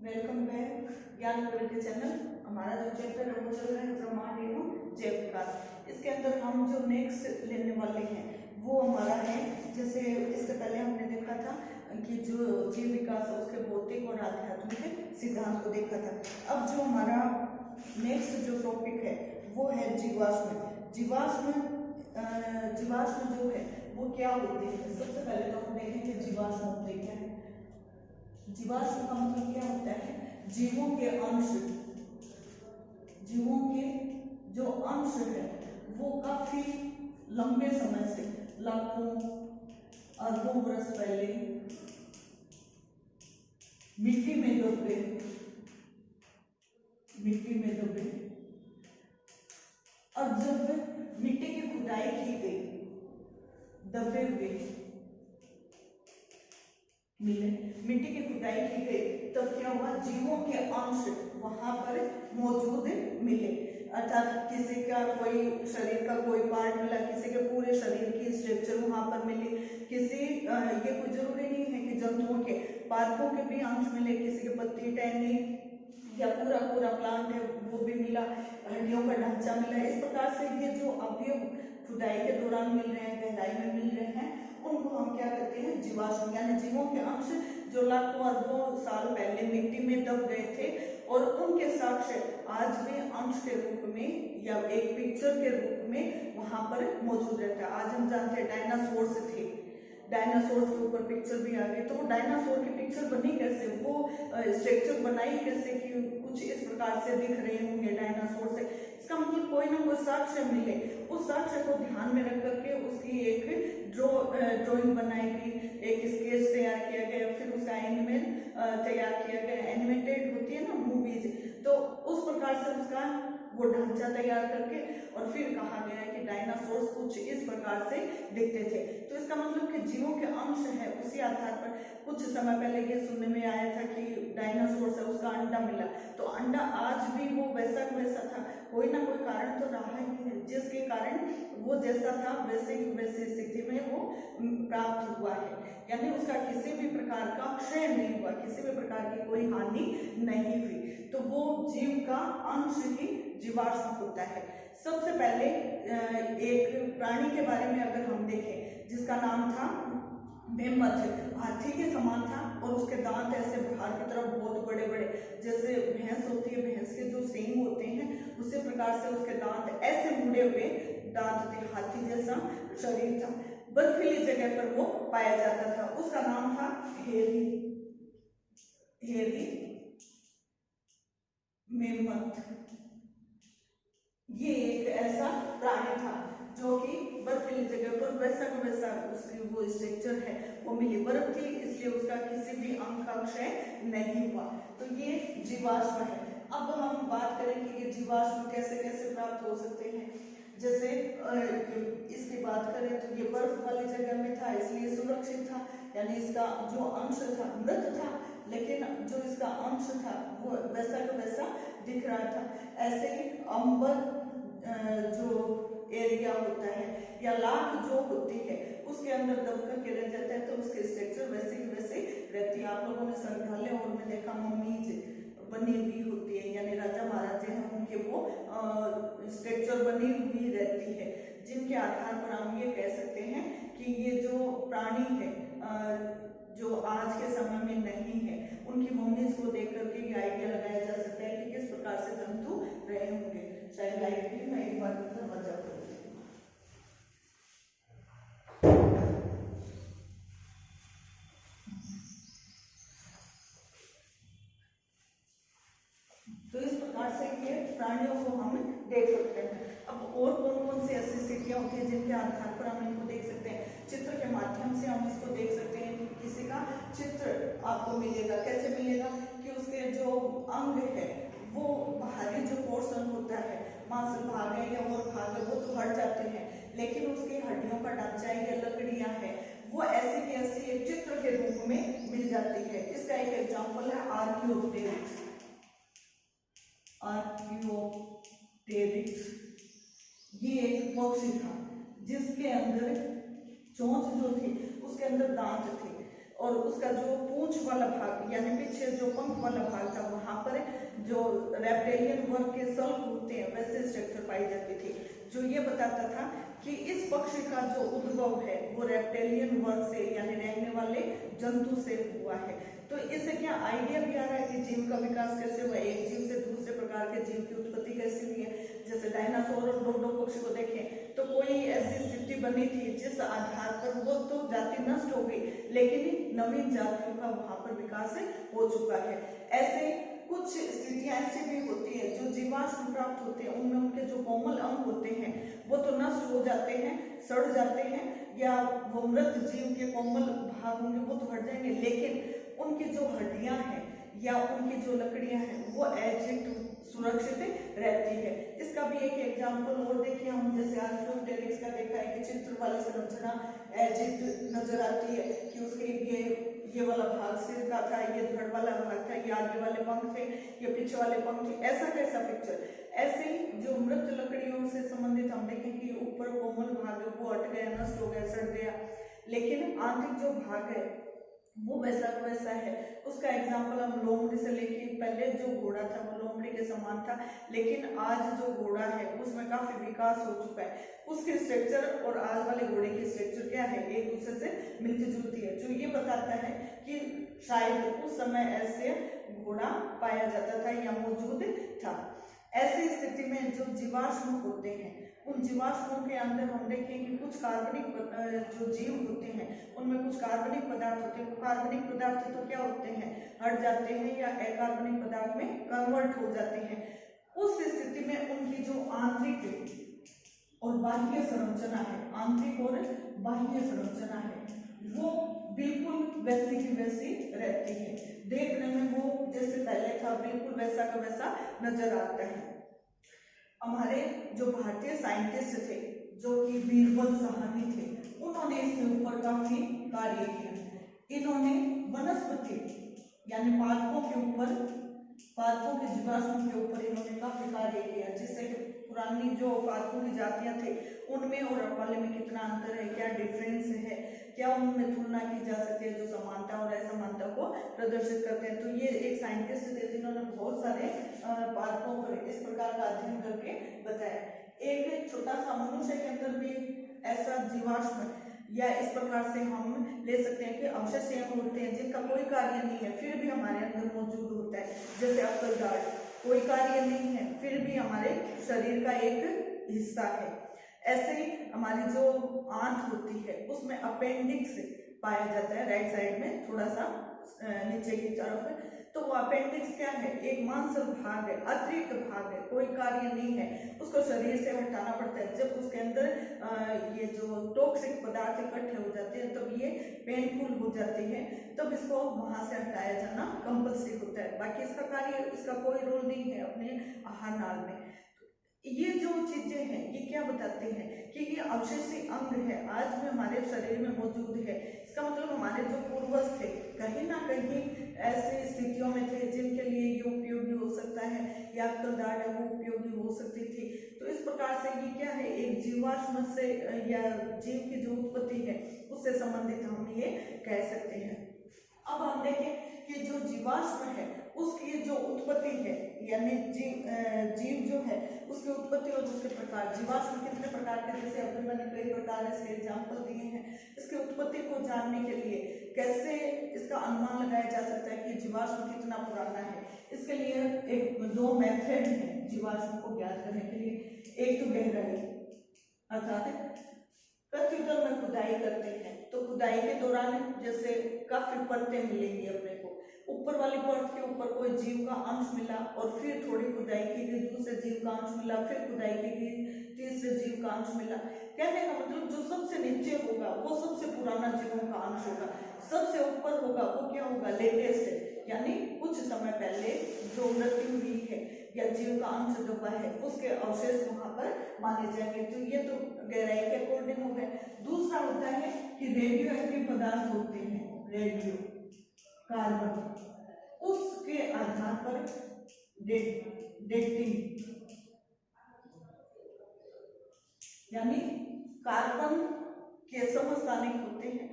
Welcome back ज्ञान प्रगति channel. हमारा जो चैप्टर है वो चल रहा है ब्रह्मांड एवं जैव विकास। इसके अंदर हम जो नेक्स्ट लेने वाले हैं वो हमारा है, जैसे इससे पहले हमने देखा था कि जो जीव विकास है उसके भौतिक और आध्यात्मिक सिद्धांत को देखा था। अब जो हमारा नेक्स्ट जो टॉपिक है वो है जीवाश्म। जीवाश्म जो है वो क्या होते हैं। सबसे पहले तो हम देखेंगे जीवाश्म होते क्या है। जीवाश्म का मतलब क्या होता है? जीवों के अंश, जीवों के जो अंश है वो काफी लंबे समय से, लाखों अरबों वर्ष पहले मिट्टी में दबे और जब मिट्टी की खुदाई की गई, दबे हुए मिले, मिट्टी की खुदाई की गई, तब क्या हुआ? जीवों के अंश वहां पर मौजूद मिले। अर्थात किसी का कोई शरीर का कोई पार्ट मिला, किसी के पूरे शरीर की स्ट्रक्चर वहां पर मिली, किसी ये कोई जरूरी नहीं है कि जंतुओं के, पादपों के भी अंश मिले, किसी के पत्ती टहनी या पूरा पूरा प्लांट है वो भी मिला, हड्डियों का ढांचा मिला। इस प्रकार से ये जो अवयव खुदाई के दौरान मिल रहे हैं, गहराई में मिल रहे हैं, उनको हम क्या कहते हैं? जीवाश्म, यानी जीवों के अंश जो लाखों अरबों साल पहले मिट्टी में दब गए थे और उनके साक्ष्य आज भी अंश के रूप में या एक पिक्चर के रूप में वहां पर मौजूद रहता है। आज हम जानते हैं डायनासोर्स थे, डायनासोर के ऊपर पिक्चर भी आ गई, तो वो डायनासोर की पिक्चर बनी कैसे, वो स्ट्रक्चर बनाई कैसे कि कुछ इस प्रकार से दिख रहे होंगे डायनासोर से? इसका मतलब कोई ना कोई साक्ष्य मिले, उस साक्ष्य को ध्यान में रख करके उसकी एक ड्राइंग बनाई गई, एक स्केच तैयार किया गया, फिर उसका एनिमेशन तैयार किया गया। एनिमेटेड होती है ना मूवीज, तो उस प्रकार से उसका वो ढांचा तैयार करके और फिर कहा गया है कि डायनासोर कुछ इस प्रकार से दिखते थे। तो इसका मतलब कि जीवों के अंश है, उसी आधार पर कुछ समय पहले ये सुनने में आया था कि डायनासोर से उसका अंडा मिला, तो अंडा आज भी वो वैसा वैसा था, कोई ना कोई कारण तो रहा ही है जिसके कारण वो जैसा था वैसे वैसी स्थिति में वो प्राप्त हुआ है, यानी उसका किसी भी प्रकार का क्षय नहीं हुआ, किसी भी प्रकार की कोई हानि नहीं हुई। तो वो जीव का अंश ही जीवाश्म होता है। सबसे पहले एक प्राणी के बारे में अगर हम देखें जिसका नाम था बेमथ, हाथी के समान था और उसके दांत ऐसे बाहर की तरफ बहुत बड़े बड़े, जैसे भैंस होती है, भैंस के जो सींग होते हैं उसी प्रकार से उसके दांत ऐसे मुड़े हुए दांत थे, हाथी जैसा शरीर था। बर्फीली जगह पर वो पाया जाता था। उसका नाम था हेरी मेमथ। ये एक ऐसा प्राणी था जो कि बर्फीली जगह पर वैसा का वैसा उसकी वो स्ट्रक्चर है वो मिली, बर्फ थी इसलिए उसका किसी भी अंग का क्षय नहीं हुआ। तो ये जीवाश्म है। अब हम बात करें कि ये जीवाश्म कैसे कैसे प्राप्त हो सकते हैं। जैसे इसकी बात करें तो ये बर्फ वाली जगह में था इसलिए सुरक्षित था, यानी इसका जो अंश था मृत था, लेकिन जो इसका अंश था वो वैसा का वैसा दिख रहा था। ऐसे ही अंबर जो एरिया होता है या लाख जो होती है उसके अंदर दब करके रह जाता है, तो उसके स्ट्रक्चर वैसे ही वैसे रहती है। आप लोगों ने संग्रहालय और में देखा मम्मीज बनी हुई होती है, यानी राजा महाराजे हैं उनके वो स्ट्रक्चर बनी हुई रहती है, जिनके आधार पर हम ये कह सकते हैं कि ये जो प्राणी है जो आज के समय में नहीं है, उनकी मम्मीज को देख करके ये आइडिया लगाया जा सकता है कि किस प्रकार से जंतु रहे होंगे। शायद लाइट भी मैं एक बार दरवाजा खोल देती हूँ। तो इस प्रकार से ये प्राणियों को हम देख सकते हैं। अब और कौन कौन सी ऐसी स्थितियां होती है जिनके आधार पर हम इनको देख सकते हैं? चित्र के माध्यम से हम इसको देख सकते हैं कि किसी का चित्र आपको मिलेगा। कैसे मिलेगा? कि उसके जो अंग है वो बाहरी जो पोर्शन होता है, मांस भाग है या और भाग है, वो तो हट जाते हैं, लेकिन उसकी हड्डियों का ढांचा या लकड़ियां है वो ऐसी की ऐसी एक चित्र के रूप में मिल जाती है। इसका एक एग्जाम्पल है आर्कियोप्टेरिक्स। ये एक पक्षी था जिसके अंदर चोंच जो थी उसके अंदर दांत थे और उसका जो पूंछ वाला भाग यानी पीछे जो पंख वाला भाग था वहां पर जो रेप्टेलियन वर्ग के सल्क होते हैं वैसे स्ट्रक्चर पाई जाती थी, जो ये बताता था कि इस पक्षी का जो उद्भव है वो रेप्टेलियन वर्ग से यानी रेंगने वाले जंतु से हुआ है। तो इससे क्या आइडिया भी आ रहा है कि जीव का विकास कैसे हुआ, एक जीव से दूसरे प्रकार के जीव की उत्पत्ति कैसे हुई है। जैसे डायनासोर और डोडो पक्षी को देखें तो कोई ऐसी स्थिति बनी थी जिस आधार पर वो तो जाति नष्ट हो गई, लेकिन नवीन जातियों का वहां पर विकास हो चुका है। ऐसे कुछ स्थितियां ऐसी भी होती है जो जीवाश्म प्राप्त होते हैं, उनमें उनके जो कोमल अंग होते हैं वो तो नष्ट हो जाते हैं, सड़ जाते हैं, या वो मृत जीव के कोमल भाग होंगे वो तो हट जाएंगे, लेकिन उनकी जो हड्डियां हैं या उनकी जो लकड़ियां हैं वो एज इट सुरक्षित रहती है। इसका भी एक एग्जाम्पल और देखिए हम, जैसे आर्थ्रोपटेरिक्स का देखा है कि चित्र वाली संरचना एज इट नजर आती है कि उसके ये वाला भाग सिर का था, ये धड़ वाला भाग था, ये आगे वाले पंख थे, ये पीछे वाले पंख थे, ऐसा कैसा पिक्चर। ऐसे ही जो मृत लकड़ियों से संबंधित हम देखें कि ऊपर कोमल भाग है वो हट गया, नष्ट हो गया, सड़ गया, लेकिन आंतरिक जो भाग है वो वैसा वैसा है। उसका एग्जाम्पल हम लोमड़ी से लेके, पहले जो घोड़ा था वो लोमड़ी के समान था, लेकिन आज जो घोड़ा है उसमें काफी विकास हो चुका है। उसके स्ट्रक्चर और आज वाले घोड़े की स्ट्रक्चर क्या है, एक दूसरे से मिलती जुलती है, जो ये बताता है कि शायद उस समय ऐसे घोड़ा पाया जाता था या मौजूद था। ऐसी स्थिति में जो जीवाश्म होते हैं उन जीवाश्मों के अंदर हम देखें कि कुछ कार्बनिक जो जीव होते हैं उनमें कुछ कार्बनिक पदार्थ होते हैं। वो कार्बनिक पदार्थ तो क्या होते हैं, हट जाते हैं या अकार्बनिक पदार्थ में कन्वर्ट हो जाते हैं। उस स्थिति में उनकी जो आंतरिक और बाह्य संरचना है, आंतरिक और बाह्य संरचना है वो बिल्कुल वैसी की वैसी रहती है। देखने में वो जैसे पहले था बिल्कुल वैसा का वैसा नजर आता है। हमारे जो भारतीय साइंटिस्ट थे जो कि बीरबल साहनी थे, उन्होंने इसके ऊपर काफी कार्य किया। इन्होंने वनस्पति यानी पादपों के ऊपर, पादपों के जीवाश्म के ऊपर इन्होंने काफी कार्य किया, जिससे पुरानी जो पादपों की जातियां थे उनमें और अब वाले में कितना अंतर है, क्या डिफरेंस है, क्या उनमें तुलना की जा सकती है जो समानता और असमानता को प्रदर्शित करते हैं। तो ये एक साइंटिस्ट थे जिन्होंने बहुत सारे पादपों पर इस प्रकार का अध्ययन करके बताया। एक छोटा सा मनुष्य के अंदर भी ऐसा जीवाश्म या इस प्रकार से हम ले सकते हैं कि अवशेष होते हैं जिनका कोई कार्य नहीं है फिर भी हमारे अंदर मौजूद होता है। जैसे अक्ल दाढ़, कोई कार्य नहीं है फिर भी हमारे शरीर का एक हिस्सा है। ऐसे ही हमारी जो आंत होती है उसमें अपेंडिक्स पाया जाता है, राइट साइड में थोड़ा सा नीचे की तरफ। तो वो अपेंडिक्स क्या है, एक मांसल भाग है, अतिरिक्त भाग है, कोई कार्य नहीं है, उसको शरीर से हटाना पड़ता है। जब उसके अंदर ये जो टॉक्सिक पदार्थ इकट्ठे हो जाते हैं तब ये पेनफुल हो जाती है, तब इसको वहां से हटाया जाना कंपल्सरी होता है। बाकी इसका कार्य, इसका कोई रोल नहीं है अपने आहार नाल में। ये जो चीजें हैं ये क्या बताते हैं कि ये अवशेषी अंग है, आज भी हमारे शरीर में मौजूद है। इसका मतलब हमारे जो पूर्वज थे कहीं ना कहीं ऐसी स्थितियों में थे जिनके लिए ये उपयोगी हो सकता है, या अक्ल दाढ़ है वो उपयोगी हो सकती थी। तो इस प्रकार से ये क्या है, एक जीवाश्म से या जीव की जो उत्पत्ति है उससे संबंधित हम ये कह सकते हैं। अब हम देखें कि जो जीवाश्म है उसकी जो उत्पत्ति है, यानी जीव जो है उसकी उत्पत्ति और उसके प्रकार। जीवाश्म कितने प्रकार के, जैसे अभी मैंने कई प्रकार इसके एग्जाम्पल दिए हैं। इसकी उत्पत्ति को जानने के लिए कैसे इसका अनुमान लगाया जा सकता है कि जीवाश्म कितना पुराना है, इसके लिए दो मेथड है जीवाश्म को ज्ञात करने के लिए। एक तो गहराई, अर्थात प्रत्युत्तर में खुदाई करते हैं तो खुदाई के दौरान जैसे काफी परतें मिलेंगी अपने को, ऊपर वाली परत के ऊपर कोई जीव का अंश मिला और फिर थोड़ी खुदाई की गई, दूसरे जीव का अंश मिला, फिर खुदाई की गई, तीसरे जीव का अंश मिला। कहने का मतलब जो सबसे नीचे होगा वो सबसे पुराना जीवों का अंश होगा, सबसे ऊपर होगा वो क्या होगा, लेटेस्ट, यानी कुछ समय पहले जो मृत्यु हुई है या जीव का अंश दबा है उसके अवशेष वहां पर माने जाएंगे। तो ये तो गहराई के अकॉर्डिंग हो गए। दूसरा होता है कि रेडियो एक्टिव पदार्थ होते हैं, रेडियो कार्बन, उसके आधार पर डेटिंग, यानी कार्बन के समस्थानिक होते हैं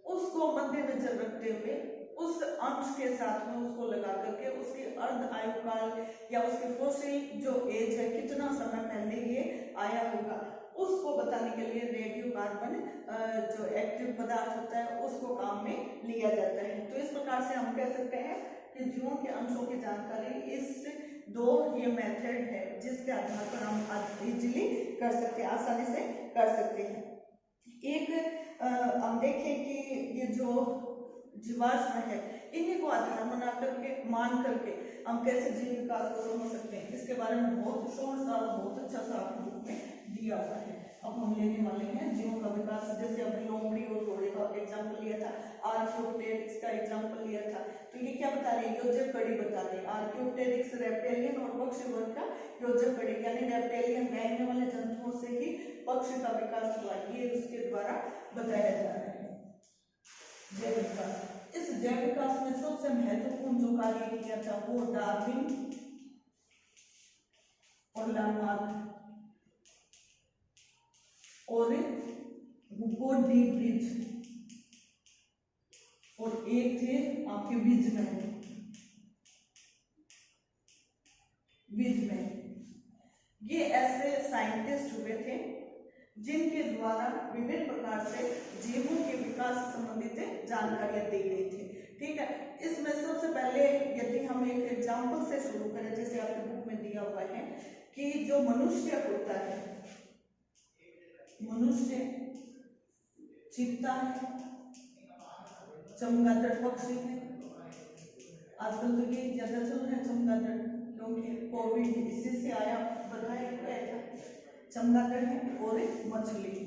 उसको उसको मद्देनजर रखते हुए उस अंश के साथ में उसको लगा करके उसके अर्ध आयु काल या उसके फॉसिल जो एज है, कितना समय पहले ये आया होगा, उसको बताने के लिए रेडियो कार्बन जो एक्टिव पदार्थ होता है उसको काम में लिया जाता है। तो इस प्रकार से हम कह सकते हैं कि जीवों के अंशों की जानकारी इस दो ये मेथड है जिसके आधार पर हम इजीली कर सकते हैं, आसानी से कर सकते हैं। एक हम देखें कि ये जो जीवाश्म है इन्हीं को आधार बना करके मान करके हम कैसे जीव विकास को समझ सकते हैं, इसके बारे में बहुत बहुत अच्छा सा बुक में दिया हुआ है। अब हम लेने वाले हैं जीवों का विकास, जैसे अभी लोमड़ी और घोड़े का एग्जाम्पल लिया था, आर्कियोप्टेरिक्स का एग्जाम्पल लिया था। तो ये क्या बता रहे हैं, योजक कड़ी बता रहे हैं। आर्कियोप्टेरिक्स रेप्टेलियन और पक्षी वर्ग का योजक कड़ी, यानी रेप्टेलियन रहने वाले जंतुओं से ही पक्षी का विकास हुआ, ये उसके द्वारा बताया जा रहा है। जैव विकास, इस जैव विकास में सबसे महत्वपूर्ण जो कार्य किया था वो डार्विन और लामार्क और हुगो डी ब्रिज और एक थे आपके बीजमैन। ये ऐसे साइंटिस्ट हुए थे जिनके द्वारा विभिन्न प्रकार से जीवों के विकास संबंधित जानकारियां दी गई थी। ठीक है, इसमें सबसे पहले यदि हम एक एग्जाम्पल से शुरू करें, जैसे आपके बुक में दिया हुआ है कि जो मनुष्य होता है, मनुष्य, चीता है, चमगादड़ पक्षी है, आजकल तो ये ज्यादा चल रहा है चमगादड़, क्योंकि कोविड इसी से आया, बताया गया था। चमगादड़ है और मछली है।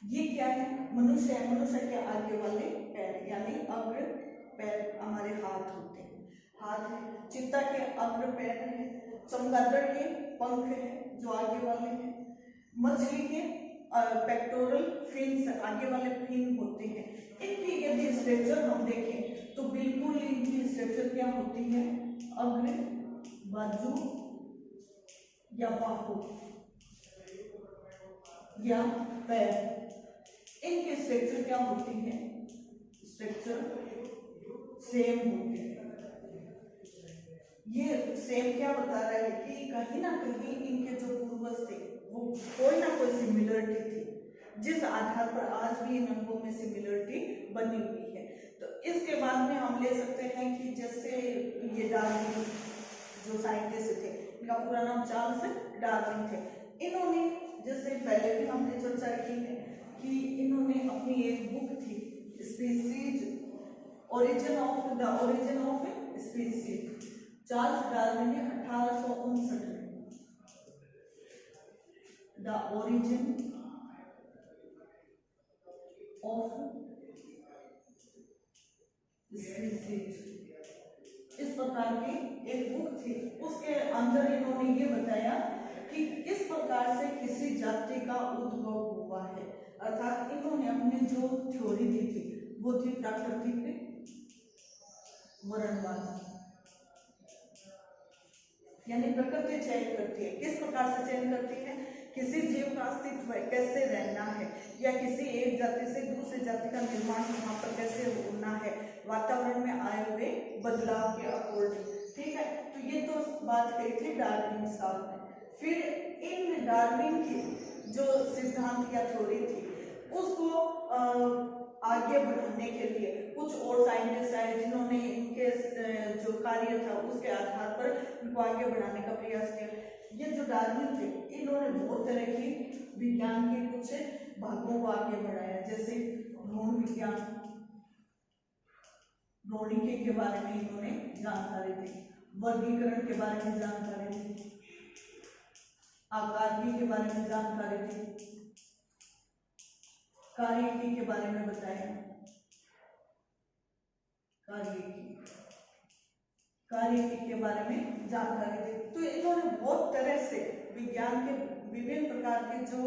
ये क्या है, मनुष्य है, मनुष्य के आगे वाले पैर यानी अग्र पैर हमारे हाथ होते हैं, हाथ है। चीता के अग्र पैर है, चमगादड़ के पंख है जो आगे वाले हैं, मछली के पेक्टोरल फिन्स आगे वाले फिन होते हैं। इनकी यदि स्ट्रक्चर हम देखें तो बिल्कुल इनकी स्ट्रक्चर क्या होती है, अग्र, बाजू या बाहु या पैर, इनकी स्ट्रक्चर क्या होती है, स्ट्रक्चर सेम होती है। ये सेम क्या बता रहा है कि कहीं ना कहीं इनके जो पूर्वज थे वो कोई ना कोई सिमिलरिटी थी, जिस आधार पर आज भी इन अंगों में सिमिलरिटी बनी हुई है। तो इसके बाद में हम ले सकते हैं कि जैसे ये डार्विन जो साइंटिस्ट थे, इनका पूरा नाम चार्ल्स डार्विन थे। इन्होंने, जैसे पहले भी हमने चर्चा की है कि इन्होंने अपनी एक बुक थी species, origin of species, Charles Darwin ने 1859 में द ओरिजिन ऑफ स्पीसीज, इस प्रकार की एक बुक थी। उसके अंदर इन्होंने ये बताया कि किस प्रकार से किसी जाति का उद्भव हुआ है, अर्थात इन्होंने अपनी जो थ्योरी दी थी वो थी प्राकृतिक वर्णवाद, यानी प्रकृति चयन करती है। किस प्रकार से चयन करती है, किसी जीव का अस्तित्व कैसे रहना है या किसी एक जाति से दूसरी जाति का निर्माण वहां पर कैसे होना है, वातावरण में आए हुए बदलाव के अकॉर्डिंग। ठीक है, तो ये तो बात कही थी डार्विन साहब ने। फिर इन डार्विन की जो सिद्धांत या थ्योरी थी उसको आगे बढ़ाने के लिए कुछ और साइंटिस्ट आए जिन्होंने इनके जो कार्य था उसके आधार पर इनको आगे बढ़ाने का प्रयास किया। ये जो डार्विन थे इन्होंने बहुत तरह की विज्ञान के कुछ भागों को आगे बढ़ाया, जैसे भ्रूण विज्ञान, भ्रूणिकी के बारे में इन्होंने जानकारी दी, वर्गीकरण के बारे में जानकारी दी, आकारिकी के बारे में जानकारी दी, कार्यकी के बारे में बताया, कार्यकी के बारे में जानकारी दी। तो इन्होंने बहुत तरह से विज्ञान के विभिन्न प्रकार के जो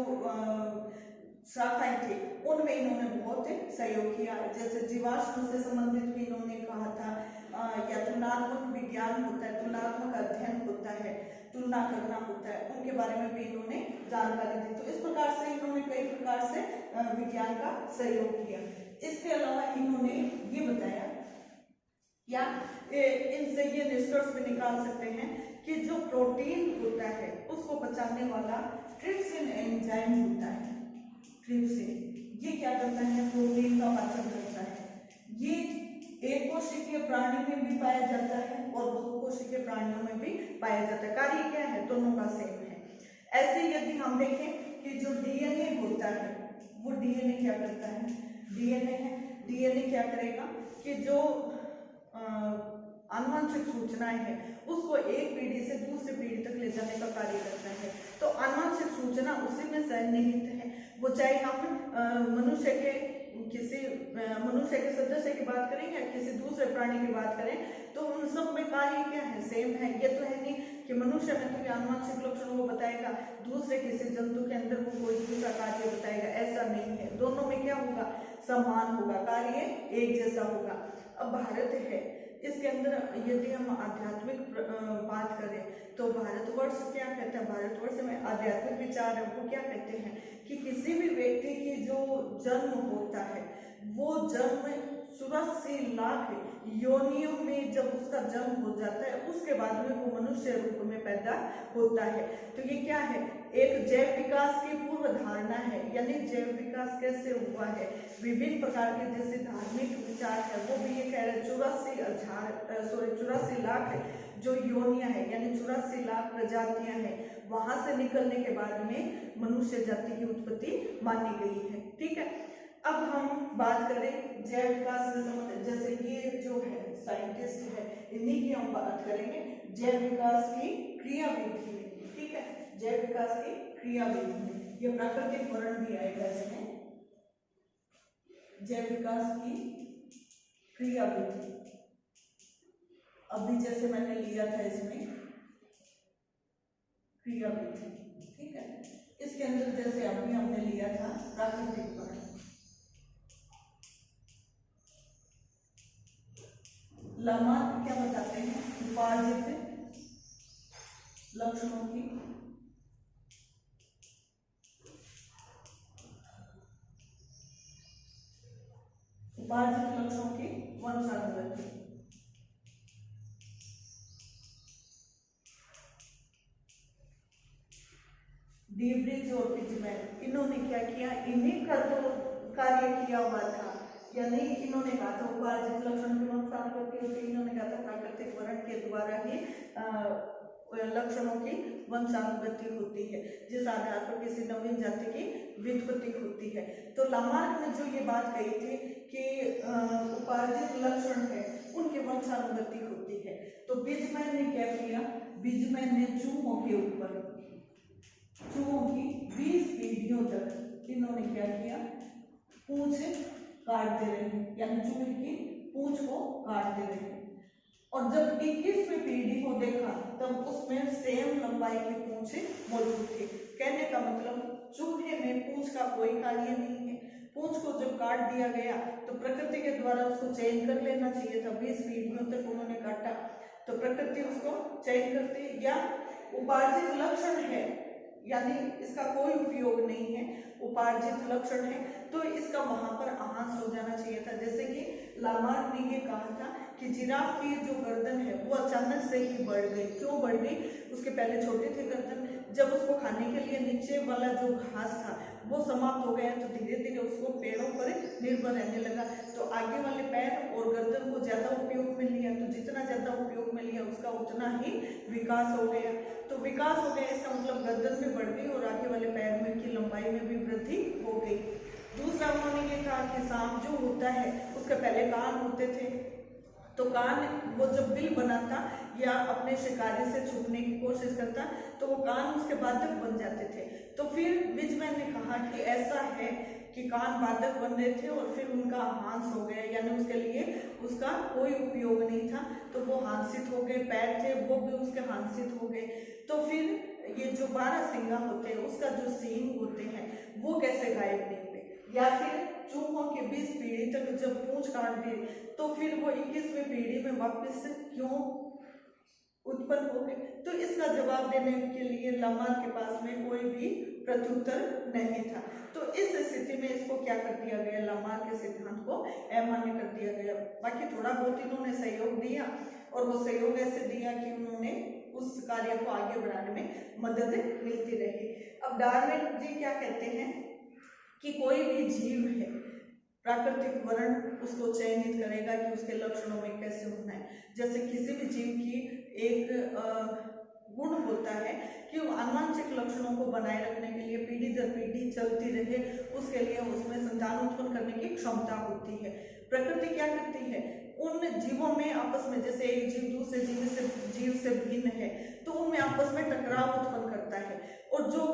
शाखाएं थी उनमें इन्होंने बहुत सहयोग किया। जैसे जीवाश्म से संबंधित भी इन्होंने कहा था, या तुलनात्मक विज्ञान होता है, तुलनात्मक अध्ययन होता है, तुलना करना होता है, उनके बारे में भी इन्होंने जानकारी दी। तो इस प्रकार से इन्होंने कई प्रकार से विज्ञान का सहयोग किया। इसके अलावा इन्होंने ये बताया या इनसे ये निष्कर्ष भी निकाल सकते हैं कि जो प्रोटीन होता है उसको पचाने वाला ट्रिप्सिन एंजाइम होता है। ट्रिप्सिन ये क्या करता है, प्रोटीन का पाचन करता है। ये एक कोशिकीय प्राणी में भी पाया जाता है और बहुकोशिकीय प्राणियों में भी पाया जाता है। कार्य क्या है, दोनों का सेम है। ऐसे यदि हम देखें कि जो डीएनए होता है वो डीएनए क्या करता है, डीएनए क्या करेगा कि जो आनुवंशिक सूचनाएं हैं उसको एक पीढ़ी से दूसरी पीढ़ी तक ले जाने का कार्य करता है। तो आनुवंशिक सूचना उसी में सन्निहित है। वो चाहे हम मनुष्य के सदस्य की बात करें या किसी दूसरे प्राणी की बात करें, तो उन सब में कार्य क्या है, सेम है। ये तो है नहीं कि मनुष्य में तो आनुवंशिक लक्षणों को बताएगा, दूसरे किसी जंतु के अंदर वो कोई दूसरा कार्य बताएगा, ऐसा नहीं है। दोनों में क्या होगा, समान होगा, कार्य एक जैसा होगा। अब भारत है, इसके अंदर यदि हम आध्यात्मिक बात करें तो भारतवर्ष क्या कहता है, भारतवर्ष में आध्यात्मिक विचार है वो क्या कहते हैं कि किसी भी व्यक्ति की जो जन्म होता है वो जन्म 84 लाख योनियों में जब उसका जन्म हो जाता है उसके बाद में वो मनुष्य रूप में पैदा होता है। तो ये क्या है, एक जैव विकास की पूर्व धारणा है। यानी जैव विकास कैसे हुआ है, विभिन्न प्रकार के जैसे धार्मिक विचार है वो भी ये कह रहे 84 लाख जो योनियां है यानी 84 लाख प्रजातियां हैं, वहां से निकलने के बाद में मनुष्य जाति की उत्पत्ति मानी गई है। ठीक है, अब हम बात करें जैव विकास से संबंधित, जैसे ये जो है साइंटिस्ट है इन्हीं की हम बात करेंगे जैव विकास की क्रियाविधि में। ठीक है, जैव विकास की क्रियाविधि में ये प्राकृतिक वर्ण भी आएगा इसमें, जैव विकास की क्रियाविधि। अभी जैसे मैंने लिया था इसमें क्रियाविधि, ठीक है, इसके अंदर जैसे अभी हमने लिया था प्राकृतिक वर्ण। लामार्क क्या बताते हैं, उपार्जित लक्षणों की वंशानुगति। डीब्रिज और पिजमैन इन्होंने क्या किया, इन्हीं का जो कार्य किया हुआ था, यानी इन्होंने कहा था उपार्जित लक्षण की वंशानुगति होती है, इन्होंने कहा था प्राकृतिक वर्ण के द्वारा ही लक्षणों की वंशानुगति होती है, जिस आधार पर किसी नवीन जाति की व्युत्पत्ति होती है। तो लामार्क ने जो ये बात कही थी कि उपार्जित लक्षण है उनकी वंशानुगति होती है, तो बिजमैन ने क्या किया, बिजमैन ने चूहों के ऊपर चूहों की 20 पीढ़ियों तक इन्होंने क्या किया, पूंछ काट दे रहे हैं, यानी चूहे की पूंछ को काट दे रहे हैं। और जब 21वीं पीढ़ी को देखा तब उसमें सेम लंबाई की पूंछ मौजूद थी। कहने का मतलब चूहे में पूंछ का कोई कार्य नहीं है। पूंछ को जब काट दिया गया तो प्रकृति के द्वारा उसको चयन कर लेना चाहिए था। 20 पीढ़ियों तक उन्होंने काटा तो प्रकृति उसको चयन करती, या उपार्जित लक्षण है यानी इसका कोई उपयोग नहीं है, उपार्जित लक्षण है तो इसका वहां पर आहास हो जाना चाहिए था। जैसे कि लामार्क ने ये कहा था कि जिराफ की जो गर्दन है वो अचानक से ही बढ़ गई। क्यों बढ़ गई, उसके पहले छोटी थी गर्दन, जब उसको खाने के लिए नीचे वाला जो घास था वो समाप्त हो गया तो धीरे धीरे उसको पेड़ों पर निर्भर रहने लगा, तो आगे वाले पैर और गर्दन को ज्यादा उपयोग में लिया, तो जितना ज्यादा उपयोग में लिया उसका उतना ही विकास हो गया। तो विकास हो गया इसका मतलब गर्दन में बढ़ गई और आगे वाले पैर में की लंबाई में भी वृद्धि हो गई। दूसरा उन्होंने ये कहा कि सांप जो होता है उसके पहले कान होते थे, तो कान वो जब बिल बनाता या अपने शिकारी से छुपने की कोशिश करता तो वो कान उसके बाधक बन जाते थे। तो फिर बिजमैन ने कहा कि ऐसा है कि कान बाधक बन रहे थे और फिर उनका हांस हो गया, यानी उसके लिए उसका कोई उपयोग नहीं था तो वो हांसित हो गए, पैर थे वो भी उसके हांसित हो गए। तो फिर ये जो 12 सिंगा होते हैं उसका जो सींग होते हैं वो कैसे गायब नहीं हुए, या फिर चूहों के 20 पीढ़ी तक जब पूंछ काट दी तो फिर वो 21वीं पीढ़ी में वापस क्यों उत्पन्न हो गए। तो इसका जवाब देने के लिए लामार्क के पास में कोई भी प्रत्युत्तर नहीं था। तो इस स्थिति में इसको क्या कर दिया गया, लामार्क के सिद्धांत को अमान्य कर दिया गया। बाकी थोड़ा बहुत इन्होंने सहयोग दिया, और वो सहयोग ऐसे दिया कि उन्होंने उस कार्य को आगे बढ़ाने में मदद मिलती रही। अब डार्विन जी क्या कहते हैं कि कोई भी जीव है, प्राकृतिक वर्ण उसको चयनित करेगा कि उसके लक्षणों में कैसे होना है। जैसे किसी भी जीव की एक गुण होता है कि वो आनुवंशिक लक्षणों को बनाए रखने के लिए पीढ़ी दर पीढ़ी चलती रहे, उसके लिए उसमें संतान उत्पन्न करने की क्षमता होती है। प्रकृति क्या करती है, उन जीवों में आपस में, जैसे एक जीव दूसरे जीव से भिन्न है तो उनमें आपस में टकराव उत्पन्न करता है, और जो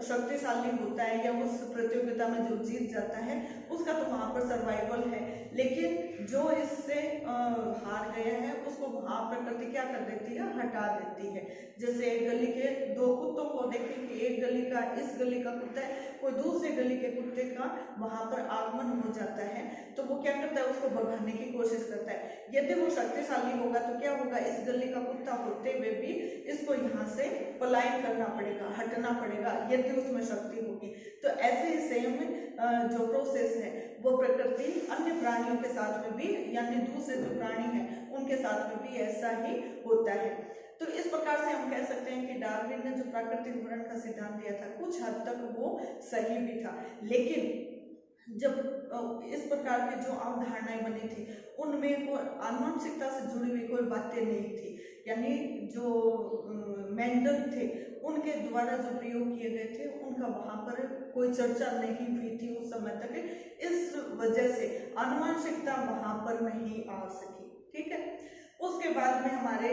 शक्तिशाली होता है या उस प्रतियोगिता में जो जीत जाता है उसका तो वहाँ पर सर्वाइवल है। लेकिन जो इससे हार गया है उसको वहाँ प्रकृति क्या कर देती है, हटा देती है। जैसे एक गली के दो कुत्तों को देखें कि एक गली का, इस गली का कुत्ता है, कोई दूसरे गली के कुत्ते का वहाँ पर आगमन हो जाता है तो वो क्या करता है, उसको भगाने की कोशिश करता है। यदि वो शक्तिशाली होगा तो क्या होगा, इस गली का कुत्ता होते हुए भी इसको यहाँ से पलायन करना पड़ेगा, हटना पड़ेगा, यदि उसमें शक्ति होगी। तो ऐसे ही सेम जो प्रोसेस है वो प्रकृति अन्य प्राणियों के साथ में भी, यानी दूसरे जो प्राणी हैं उनके साथ में भी ऐसा ही होता है। तो इस प्रकार से हम कह सकते हैं कि डार्विन ने जो प्राकृतिक वर्ण का सिद्धांत दिया था कुछ हद तक वो सही भी था, लेकिन जब इस प्रकार की जो अवधारणाएं बनी थी उनमें कोई आनुवंशिकता से जुड़ी हुई कोई बातें नहीं थी। यानी जो मेंडल थे उनके द्वारा जो प्रयोग किए गए थे उनका वहाँ पर कोई चर्चा नहीं हुई थी उस समय तक, इस वजह से आनुवंशिकता वहाँ पर नहीं आ सकी। ठीक है, उसके बाद में हमारे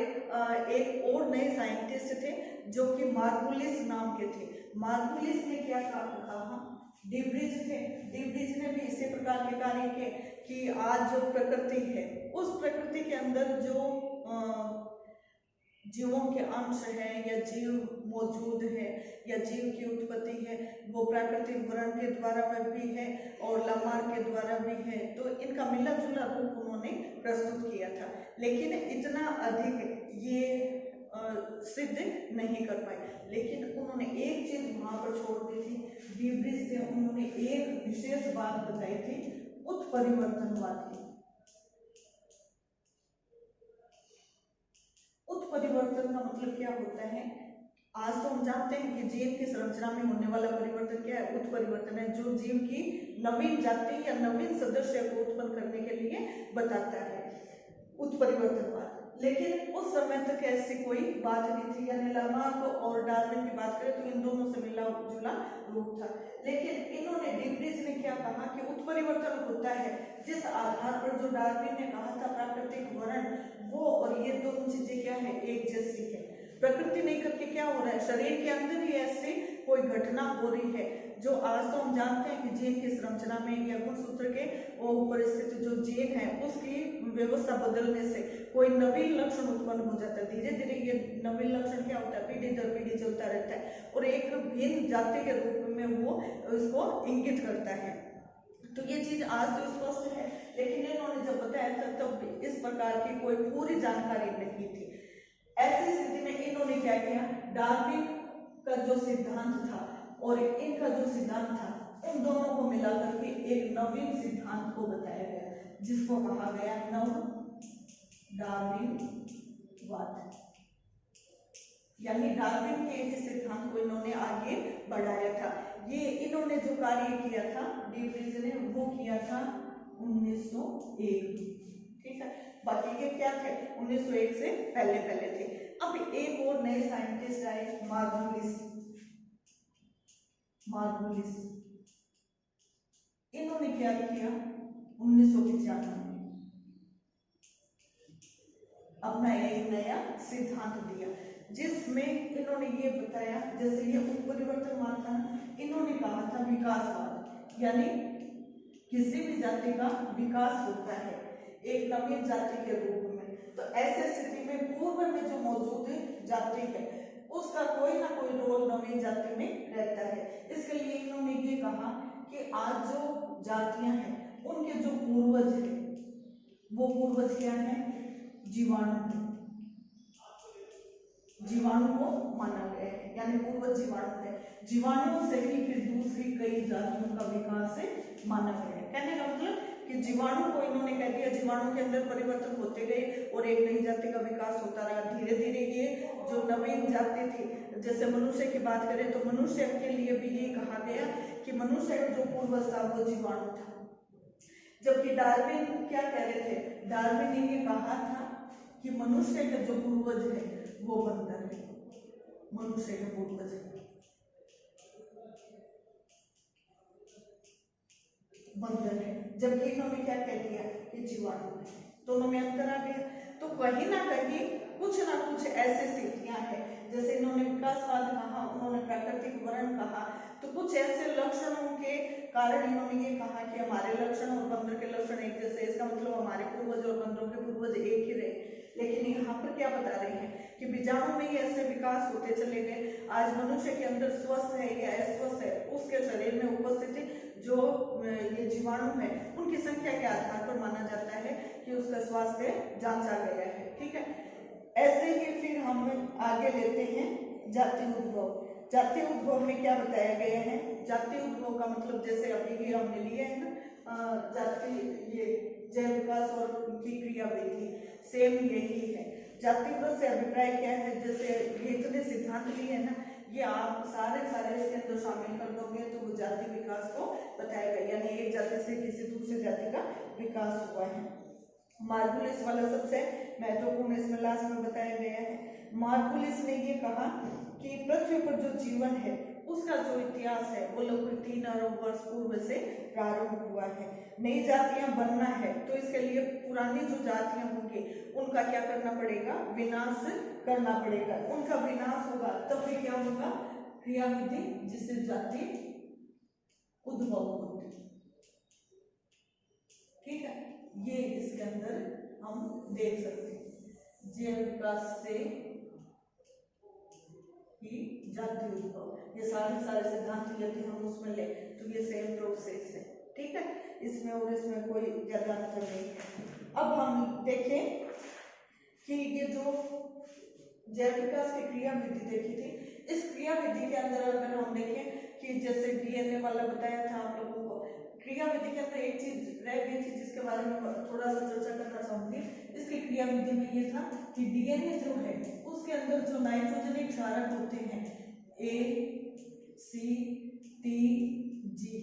एक और नए साइंटिस्ट थे जो कि मार्गुलिस नाम के थे। मार्गुलिस ने क्या कहा, डिब्रिज थे, डिब्रिज ने भी इसी प्रकार के कार्य किए कि आज जो प्रकृति है उस प्रकृति के अंदर जो जीवों के अंश है या जीव मौजूद है या जीव की उत्पत्ति है वो प्राकृतिक वर्ण के द्वारा भी है और लामार्क के द्वारा भी है। तो इनका मिला जुला रूप उन्होंने प्रस्तुत किया था, लेकिन इतना अधिक ये सिद्ध नहीं कर पाए। लेकिन उन्होंने एक चीज वहां पर छोड़ दी थी, डिब्रिज से उन्होंने एक विशेष बात बताई थी, उत्परिवर्तनवाद की। उत्परिवर्तन का मतलब क्या होता है, आज तो हम जानते हैं कि जीव की संरचना में होने वाला परिवर्तन क्या है, उत्परिवर्तन है, जो जीव की नवीन जाति या नवीन सदस्य को उत्पन्न करने के लिए बताता है उत्परिवर्तनवाद। लेकिन उस समय तक ऐसी कोई बात नहीं थी, यानी लामार्क और डार्विन की बात करें तो इन दोनों से मिला जुला रूप था। लेकिन इन्होंने, डिब्रिज ने क्या कहा कि उत्परिवर्तन होता है जिस आधार पर जो डार्विन ने कहा था प्राकृतिक वर्ण, वो और ये दोनों चीजें क्या है, एक जैसी है। प्रकृति नहीं करके क्या हो रहा है, शरीर के अंदर ही ऐसी कोई घटना हो रही है जो आज तो हम जानते हैं कि जीन की संरचना में या गुणसूत्र के ऊपर स्थित जो जीन है उसकी व्यवस्था बदलने से कोई नवीन लक्षण उत्पन्न हो जाता है। धीरे धीरे ये नवीन लक्षण क्या होता है, पीढ़ी दर पीढ़ी चलता रहता है और एक भिन्न जाति के रूप में वो इसको इंगित करता है। तो ये चीज आज तो स्पष्ट है, लेकिन इन्होंने जब बताया था तब इस प्रकार की कोई पूरी जानकारी नहीं थी। ऐसी स्थिति में इन्होंने क्या किया, डार्विन का जो सिद्धांत था और इनका जो सिद्धांत था उन दोनों को मिलाकर के एक नवीन सिद्धांत को बताया गया जिसको कहा गया नव डार्विनवाद। यानी डार्विन के इस सिद्धांत को इन्होंने आगे बढ़ाया था। ये इन्होंने जो कार्य किया था डिब्रिज ने, वो किया था 1901। ठीक है, बाकी के क्या थे 1901 से पहले थे। अब एक और नए साइंटिस्ट आए, मार्गुलिस। इन्होंने क्या किया, 1995 में अपना एक नया सिद्धांत दिया जिसमें इन्होंने ये बताया, जैसे ये उत्परिवर्तनवाद था, इन्होंने कहा था विकासवाद, यानी किसी भी जाति का विकास होता है एक नवीन जाति के रूप में। तो ऐसे स्थिति में पूर्व में जो मौजूद जाति है उसका कोई ना कोई रोल नवीन जाति में रहता है। इसके लिए इन्होंने ये कहा कि आज जो जातियां हैं उनके जो पूर्वज हैं वो पूर्वज क्या है, जीवाणु है। जीवाणु को माना गया है, यानी पूर्वज जीवाणु है। जीवाणुओं से ही फिर दूसरी कई जातियों का विकास माना गया है। कहने का मतलब कि जीवाणु को इन्होंने कह दिया, जीवाणु के अंदर परिवर्तन होते गए और एक नई जाति का विकास होता रहा। धीरे धीरे ये जो नवीन जाति थी, जैसे मनुष्य की बात करें तो मनुष्य के लिए भी ये कहा गया कि मनुष्य का जो पूर्वज था वो जीवाणु था। जबकि डार्विन क्या कह रहे थे, डार्विन ने ये कहा था कि मनुष्य का जो पूर्वज है वो बंदर है, मनुष्य का पूर्वज है बंदर है, जबकि इन्होंने क्या कह दिया कि जीवाणु है। दोनों में अंतर आ गया। तो कहीं ना कुछ ऐसे स्थितियां हैं, जैसे इन्होंने विकासवाद कहा, उन्होंने प्राकृतिक वर्ण कहा, तो कुछ ऐसे लक्षणों के कारण इन्होंने ये कहा कि हमारे लक्षण और बंदर के लक्षण एक जैसे, इसका मतलब हमारे पूर्वज और बंदरों के पूर्वज एक ही रहे। लेकिन यहाँ पर क्या बता रहे हैं कि बीजाणु में ही ऐसे विकास होते चले गए। आज मनुष्य के अंदर स्वस्थ है या अस्वस्थ है, उसके शरीर में उपस्थित जो ये जीवाणु है उनकी संख्या के आधार पर माना जाता है कि उसका स्वास्थ्य जांचा गया है। ठीक है, ऐसे ही फिर हम आगे लेते हैं जाति उद्भव। जाति उद्भव में क्या बताया गया है, जाति उद्भव का मतलब जैसे अभी ये हमने लिए है ना जाति, ये जैव विकास और उनकी क्रियाविधि सेम यही है। जातिगत से अभिप्राय क्या है, जैसे ये इतने सिद्धांत लिए है ना, ये आप सारे इसके अंदर शामिल कर दोगे तो वो जाति विकास को बताएगा, यानी एक जाति से किसी दूसरी जाति का विकास हुआ है। मार्गुलिस वाला सबसे महत्वपूर्ण इसमें लास्ट में बताया गया है। मार्गुलिस ने ये कहा कि पृथ्वी पर जो जीवन है उसका जो इतिहास है वो लगभग 3 अरब वर्ष पूर्व से प्रारंभ हुआ है। नई जातियां बनना है तो इसके लिए पुरानी जो जातियां होंगी उनका क्या करना पड़ेगा, विनाश करना पड़ेगा। उनका विनाश होगा तब भी क्या होगा, क्रियाविधि जिससे जाति उद्भव होती। ठीक है, ये इसके अंदर हम देख सकते हैं, जैव विकास से ही जाति उद्भव। ये सारे सिद्धांत यदि हम उसमें ले तो ये सेम प्रोसेस है। ठीक है, इसमें और इसमें कोई ज्यादा अंतर नहीं है। अब हम देखें कि ये जो जैव विकास की क्रिया विधि देखी थी, इस क्रिया विधि के अंदर अगर हम देखें कि जैसे डीएनए वाला बताया था आप लोगों को, क्रिया विधि के अंदर एक चीज रह गई थी जिसके बारे में थोड़ा सा चर्चा करना चाहूंगी। इसकी क्रिया विधि में ये था कि डीएनए जो है उसके अंदर जो नाइट्रोजनिक क्षारक होते हैं ए सी टी जी,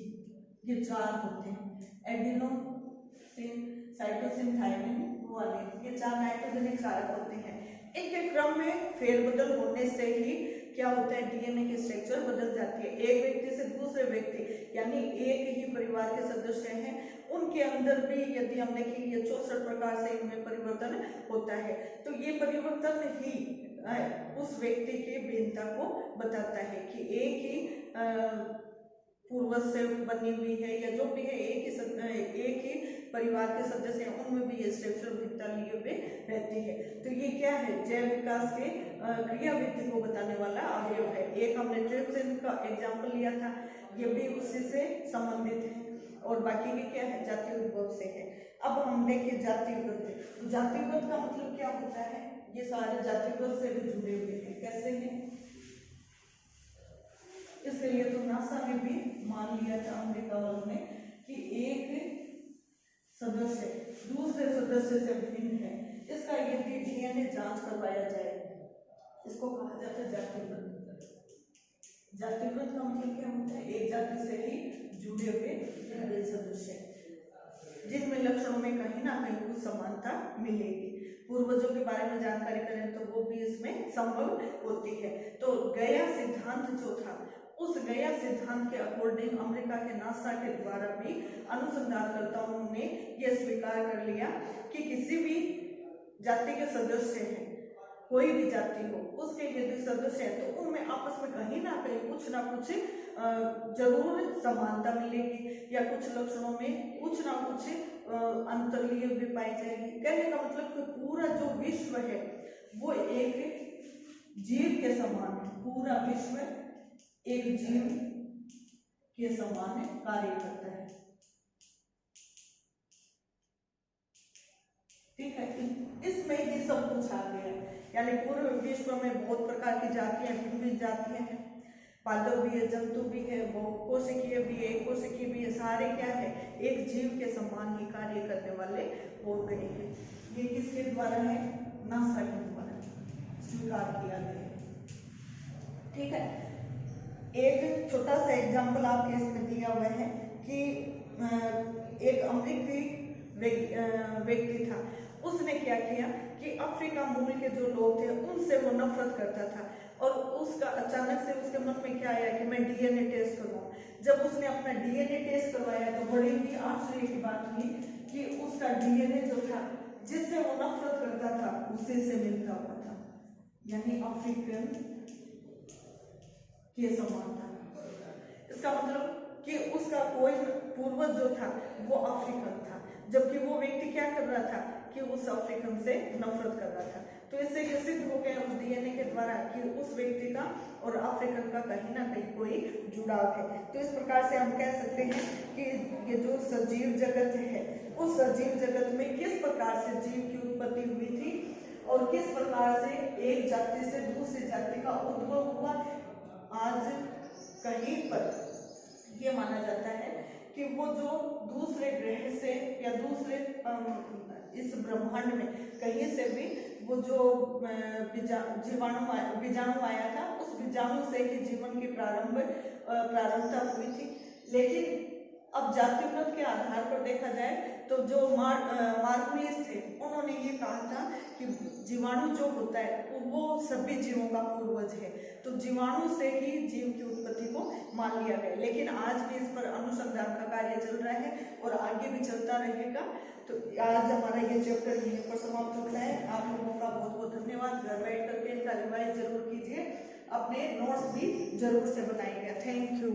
ये 4 होते हैं, एडिनोसिन साइटोसिन थाइमिन वाले, ये 4 नाइट्रोजनिक क्षारक होते हैं। इनके क्रम में फेरबदल होने से ही क्या होता है, डीएनए की स्ट्रक्चर बदल जाती है। एक व्यक्ति से दूसरे व्यक्ति, यानी एक ही परिवार के सदस्य हैं, उनके अंदर भी यदि हम देखें ये 64 प्रकार से इनमें परिवर्तन होता है। तो ये परिवर्तन ही उस व्यक्ति की भिन्नता को बताता है कि एक ही पूर्वज से बनी हुई है या जो भी है, एक ही परिवार के सदस्य हैं, उनमें भी ये स्ट्रक्चर भिन्नता लिए हुए रहती है। तो ये क्या है, जैव विकास के क्रियाविधि को बताने वाला अवयव है। एक हमने ट्रिप्सिन का एग्जाम्पल लिया था, ये भी उसी से संबंधित है, और बाकी भी क्या है, जाति उद्भव से है। अब हम देखें जातिगत। तो जातिगत का मतलब क्या होता है, ये सारे जातिगत से भी जुड़े हुए हैं। कैसे हैं, इसके लिए तो नासा ने भी मान लिया था, अमेरिका वालों ने, कि एक सदस्य दूसरे सदस्य से भिन्न है, इसका यदि डीएनए जांच करवाया जाए, इसको कहा जाता है जातिगत। जातिगत का मतलब क्या होता है, एक जाति से ही जुड़े हुए सदस्य जिनमें लक्षणों में कहीं ना कहीं कुछ समानता मिलेगी। पूर्वजों के बारे में जानकारी करें तो वो भी इसमें संभव होती है। तो गया सिद्धांत जो था, उस गया सिद्धांत के अकॉर्डिंग अमेरिका के नासा के द्वारा भी अनुसंधानकर्ताओं ने यह स्वीकार कर लिया कि किसी भी जाति के सदस्य हैं, कोई भी जाति हो, उसके यदि सदस्य है तो उनमें आपस में कहीं ना कहीं कुछ ना कुछ जरूर समानता मिलेगी, या कुछ लक्षणों में कुछ ना कुछ अंतर्लीय भी पाई जाएगी। कहने का मतलब कि पूरा जो विश्व है वो एक जीव के समान है, पूरा विश्व एक जीव के समान कार्य करता है। ठीक है, इसमें ये ही सब कुछ आ गया है। यानी पूरे विश्व में बहुत प्रकार की जातियां, भिन्न जातियां हैं, पादप भी है, जंतु भी है, बहुकोशिकीय भी है, एक कोशिकीय भी है, सारे क्या है, एक जीव के समान ही कार्य करने वाले हो गए हैं। ये किसके द्वारा है? नासा के द्वारा स्वीकार किया गया है। ठीक है, एक छोटा सा एग्जाम्पल आपके इसमें दिया हुआ है कि एक अमेरिकी व्यक्ति था, उसने क्या किया कि अफ्रीका मूल के जो लोग थे उनसे वो नफरत करता था, और उसका अचानक से उसके मन में क्या आया कि मैं डीएनए टेस्ट करवाऊं। जब उसने अपना डीएनए टेस्ट करवाया तो बड़ी ही आश्चर्य की बात हुई कि उसका डीएनए जो था, जिससे वो नफरत करता था, उसी से मिलता हुआ था, यानी अफ्रीकन के समान था। इसका मतलब कि उसका कोई पूर्वज जो था वो अफ्रीकन था, जबकि वो व्यक्ति क्या कर रहा था कि उस अफ्रीकन से नफरत कर रहा था। तो इससे ये सिद्ध हो गया उस डीएनए के द्वारा कि उस व्यक्ति का और अफ्रीकन का कहीं ना कहीं कोई जुड़ाव है। तो इस प्रकार से हम कह सकते हैं कि ये जो सजीव जगत है, उस सजीव जगत में किस प्रकार से जीव की उत्पत्ति हुई थी और किस प्रकार से एक जाति से दूसरी जाति का उद्भव हुआ। आज कहीं पर ये माना जाता है कि वो जो दूसरे ग्रह से या दूसरे इस ब्रह्मांड में कहीं से भी वो जो बीजाणु आया था, उस बीजाणु से ही जीवन की प्रारंभता हुई थी। लेकिन अब जातिगत के आधार पर देखा जाए तो जो मार्कुलिस थे, उन्होंने ये कहा था कि जीवाणु जो होता है वो सभी जीवों का पूर्वज है, तो जीवाणु से ही जीव की उत्पत्ति को मान लिया गया। लेकिन आज भी इस पर अनुसंधान का कार्य चल रहा है और आगे भी चलता रहेगा। तो आज हमारा ये चैप्टर यहीं पर समाप्त होता है। आप लोगों का बहुत बहुत धन्यवाद। घर बैठ करके इनका रिवाइज जरूर कीजिए, अपने नोट्स भी जरूर से बनाइएगा। Thank you.